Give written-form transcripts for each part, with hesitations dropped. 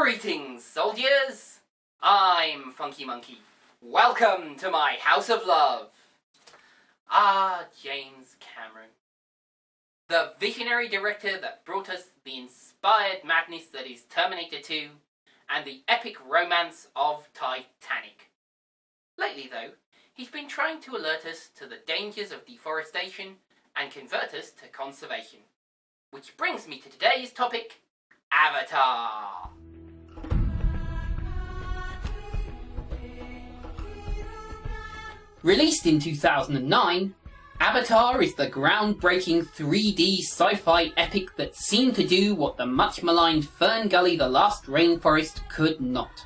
Greetings, soldiers! I'm Funky Monkey. Welcome to my house of love. James Cameron. The visionary director that brought us the inspired madness that is Terminator 2 and the epic romance of Titanic. Lately though, he's been trying to alert us to the dangers of deforestation and convert us to conservation. Which brings me to today's topic, Avatar. Released in 2009, Avatar is the groundbreaking 3D sci-fi epic that seemed to do what the much-maligned Fern Gully The Last Rainforest could not.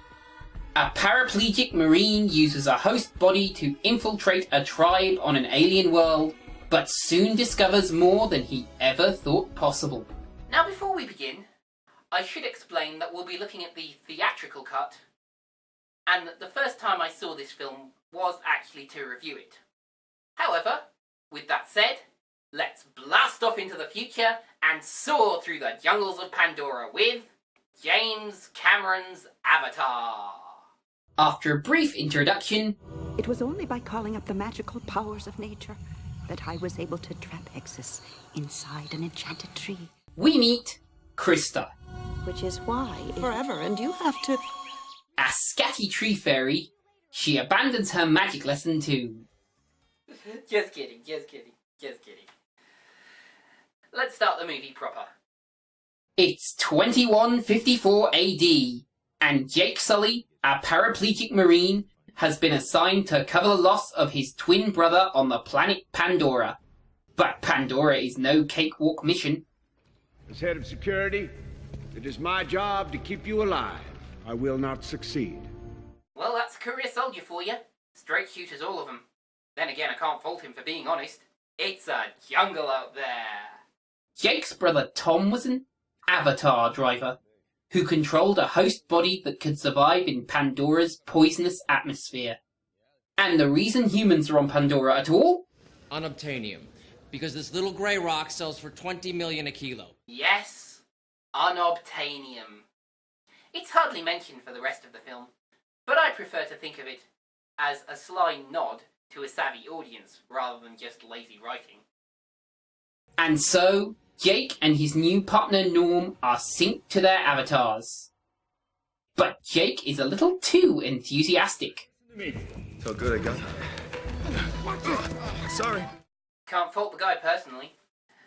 A paraplegic marine uses a host body to infiltrate a tribe on an alien world, but soon discovers more than he ever thought possible. Now before we begin, I should explain that we'll be looking at the theatrical cut, and that the first time I saw this film was actually to review it. However, with that said, let's blast off into the future and soar through the jungles of Pandora with James Cameron's Avatar. After a brief introduction, it was only by calling up the magical powers of nature that I was able to trap Exus inside an enchanted tree. We meet Krista. Which is why... Forever, and you have to... A scatty tree fairy, she abandons her magic lesson to... Just kidding. Let's start the movie proper. It's 2154 AD, and Jake Sully, a paraplegic marine, has been assigned to cover the loss of his twin brother on the planet Pandora. But Pandora is no cakewalk mission. As head of security, it is my job to keep you alive. I will not succeed. Well, that's a career soldier for you. Straight shooters, all of them. Then again, I can't fault him for being honest. It's a jungle out there. Jake's brother Tom was an Avatar driver who controlled a host body that could survive in Pandora's poisonous atmosphere. And the reason humans are on Pandora at all? Unobtainium. Because this little grey rock sells for 20 million a kilo. Yes, unobtainium. It's hardly mentioned for the rest of the film, but I prefer to think of it as a sly nod to a savvy audience rather than just lazy writing. And so, Jake and his new partner Norm are synced to their avatars. But Jake is a little too enthusiastic. So good I got. Sorry. Can't fault the guy personally.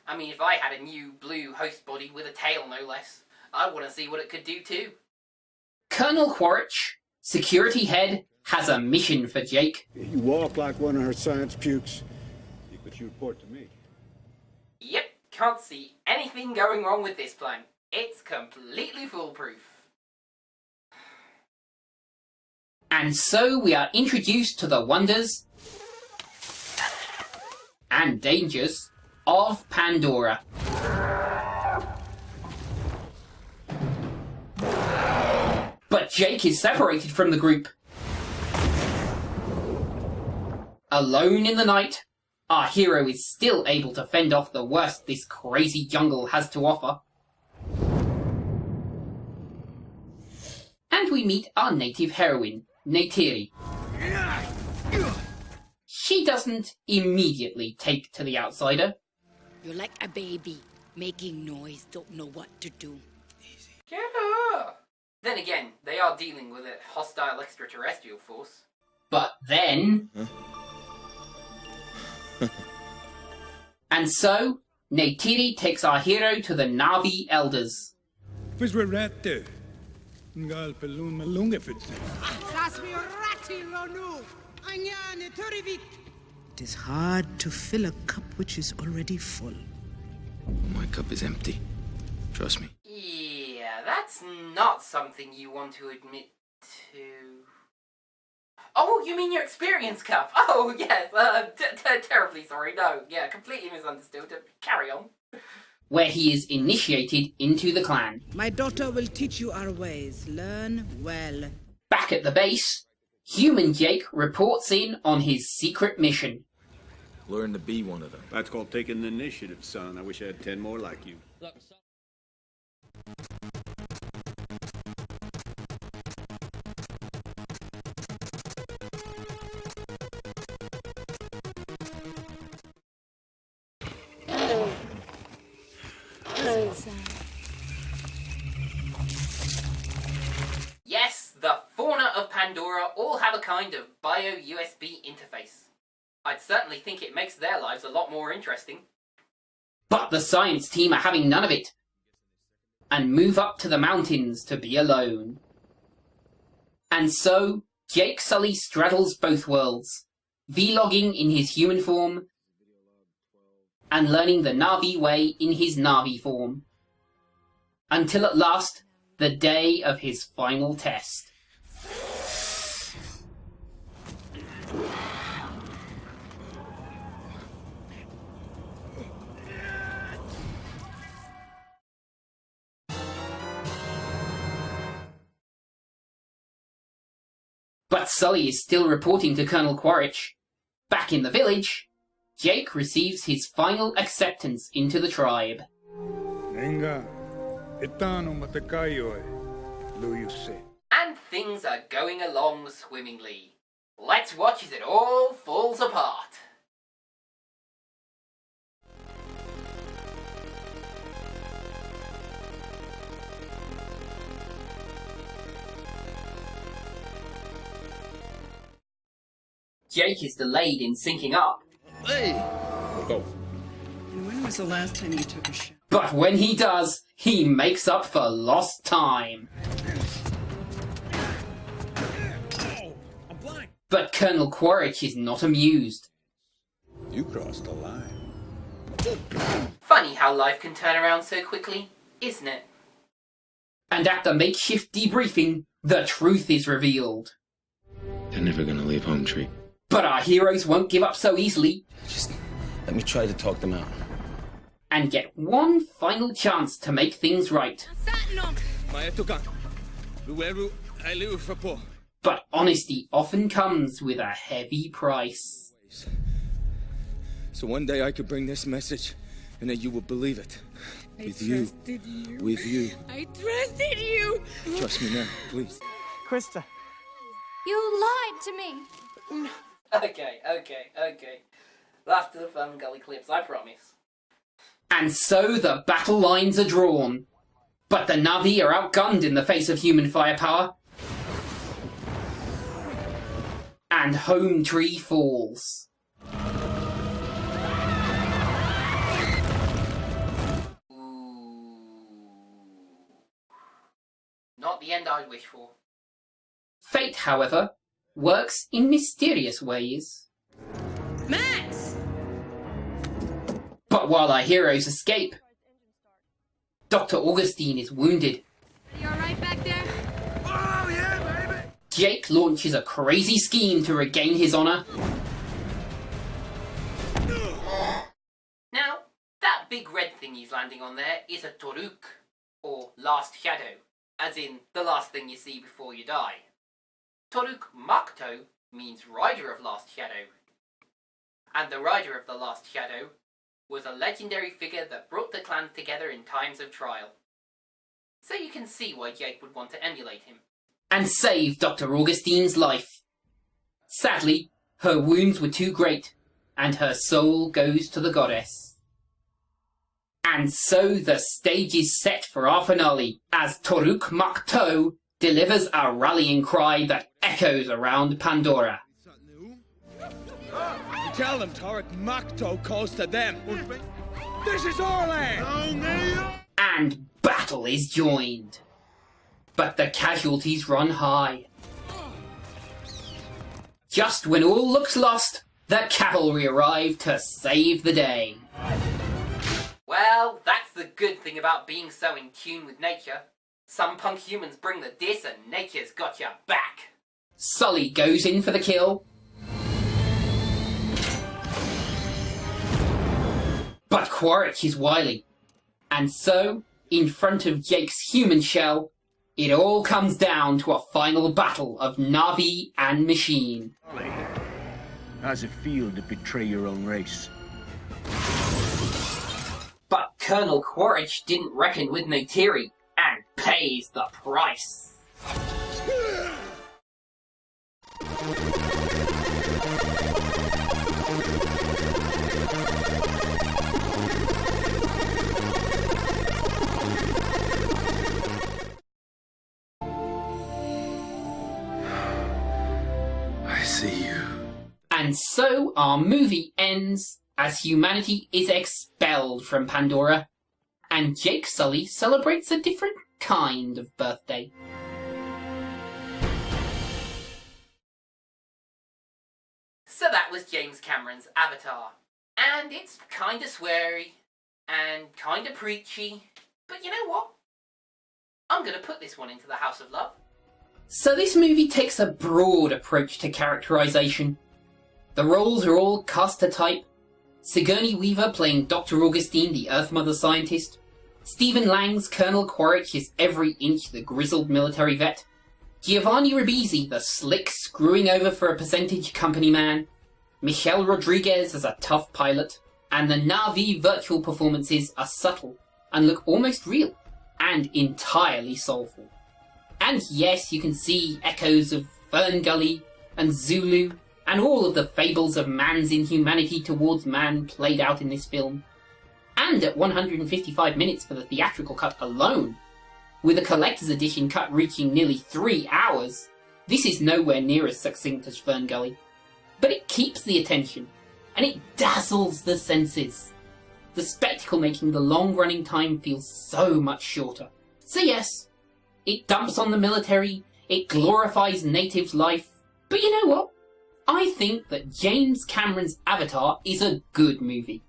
I mean, if I had a new blue host body with a tail no less, I'd want to see what it could do too. Colonel Quaritch, security head, has a mission for Jake. You walk like one of her science pukes, but you report to me. Yep, can't see anything going wrong with this plan. It's completely foolproof. And so we are introduced to the wonders and dangers of Pandora. But Jake is separated from the group. Alone in the night, our hero is still able to fend off the worst this crazy jungle has to offer. And we meet our native heroine, Neytiri. She doesn't immediately take to the outsider. You're like a baby, making noise, don't know what to do. Easy. Get her! Then again, they are dealing with a hostile extraterrestrial force. But then... And so, Neytiri takes our hero to the Na'vi elders. It is hard to fill a cup which is already full. My cup is empty. Trust me. Yeah, that's not something you want to admit to. Oh, you mean your experience cup? Oh, yes, terribly sorry. No, yeah, completely misunderstood. Carry on. Where he is initiated into the clan. My daughter will teach you our ways. Learn well. Back at the base, human Jake reports in on his secret mission. Learn to be one of them. That's called taking the initiative, son. I wish I had 10 more like you. Look, inside. Yes, the fauna of Pandora all have a kind of bio-USB interface. I'd certainly think it makes their lives a lot more interesting. But the science team are having none of it, and move up to the mountains to be alone. And so, Jake Sully straddles both worlds, vlogging in his human form, and learning the Na'vi way in his Na'vi form. Until at last, the day of his final test. But Sully is still reporting to Colonel Quaritch. Back in the village, Jake receives his final acceptance into the tribe. And things are going along swimmingly. Let's watch as it all falls apart. Jake is delayed in syncing up. Hey! Go. And when was the last time you took a shower? But when he does, he makes up for lost time. Oh, I'm blind. But Colonel Quaritch is not amused. You crossed the line. Funny how life can turn around so quickly, isn't it? And at the makeshift debriefing, the truth is revealed. They're never gonna leave Home Tree. But our heroes won't give up so easily, Just let me try to talk them out. and get one final chance to make things right. But honesty often comes with a heavy price. So one day I could bring this message, and then you will believe it. With you. With you. I trusted you. Trust me now, please. Krista. You lied to me. Okay. After the fun gully clips, I promise. And so the battle lines are drawn. But the Na'vi are outgunned in the face of human firepower. And Home Tree falls. Ooh. Not the end I'd wish for. Fate, however, works in mysterious ways. Max! But while our heroes escape, Dr. Augustine is wounded. You alright back there? Oh, yeah, baby! Jake launches a crazy scheme to regain his honor. Now, that big red thing he's landing on there is a Toruk, or Last Shadow, as in the last thing you see before you die. Toruk Makto means Rider of Last Shadow. And the Rider of the Last Shadow was a legendary figure that brought the clans together in times of trial. So you can see why Jake would want to emulate him. And save Dr. Augustine's life. Sadly, her wounds were too great, and her soul goes to the goddess. And so the stage is set for our finale, as Toruk Makto delivers a rallying cry that echoes around Pandora. Tell them Toruk Makto calls to them. This is our land! And battle is joined. But the casualties run high. Just when all looks lost, the cavalry arrive to save the day. Well, that's the good thing about being so in tune with nature. Some punk humans bring the diss and nature's got your back. Sully goes in for the kill. But Quaritch is wily. And so, in front of Jake's human shell, it all comes down to a final battle of Na'vi and machine. How's it feel to betray your own race? But Colonel Quaritch didn't reckon with Neytiri, and pays the price. And so our movie ends as humanity is expelled from Pandora, and Jake Sully celebrates a different kind of birthday. So that was James Cameron's Avatar. And it's kinda sweary, and kinda preachy, but you know what? I'm gonna put this one into the House of Love. So this movie takes a broad approach to characterization. The roles are all cast to type. Sigourney Weaver playing Dr. Augustine, the Earth Mother scientist. Stephen Lang's Colonel Quaritch is every inch the grizzled military vet. Giovanni Ribisi, the slick screwing over for a percentage company man. Michelle Rodriguez as a tough pilot. And the Na'vi virtual performances are subtle and look almost real and entirely soulful. And yes, you can see echoes of Fern Gully and Zulu and all of the fables of man's inhumanity towards man played out in this film. And at 155 minutes for the theatrical cut alone, with a collector's edition cut reaching nearly 3 hours, this is nowhere near as succinct as Fern Gully. But it keeps the attention, and it dazzles the senses. The spectacle making the long-running time feel so much shorter. So yes, it dumps on the military, it glorifies natives' life, but you know what? I think that James Cameron's Avatar is a good movie.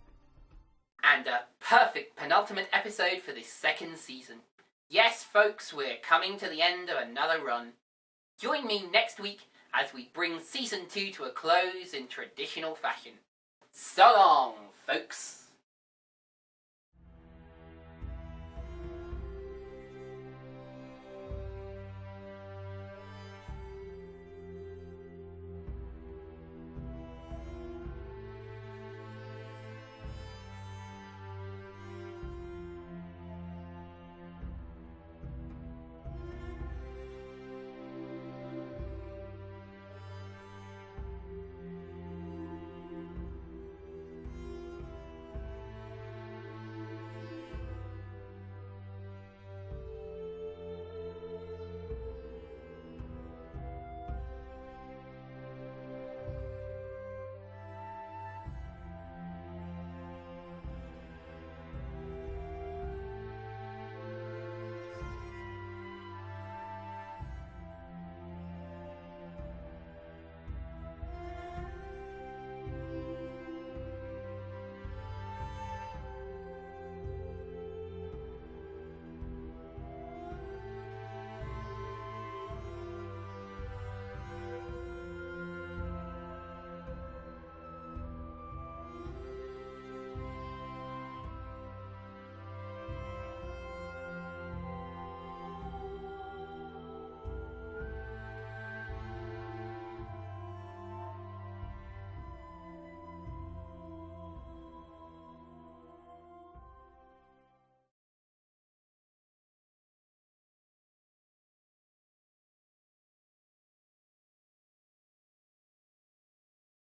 And a perfect penultimate episode for this second season. Yes, folks, we're coming to the end of another run. Join me next week as we bring Season 2 to a close in traditional fashion. So long, folks.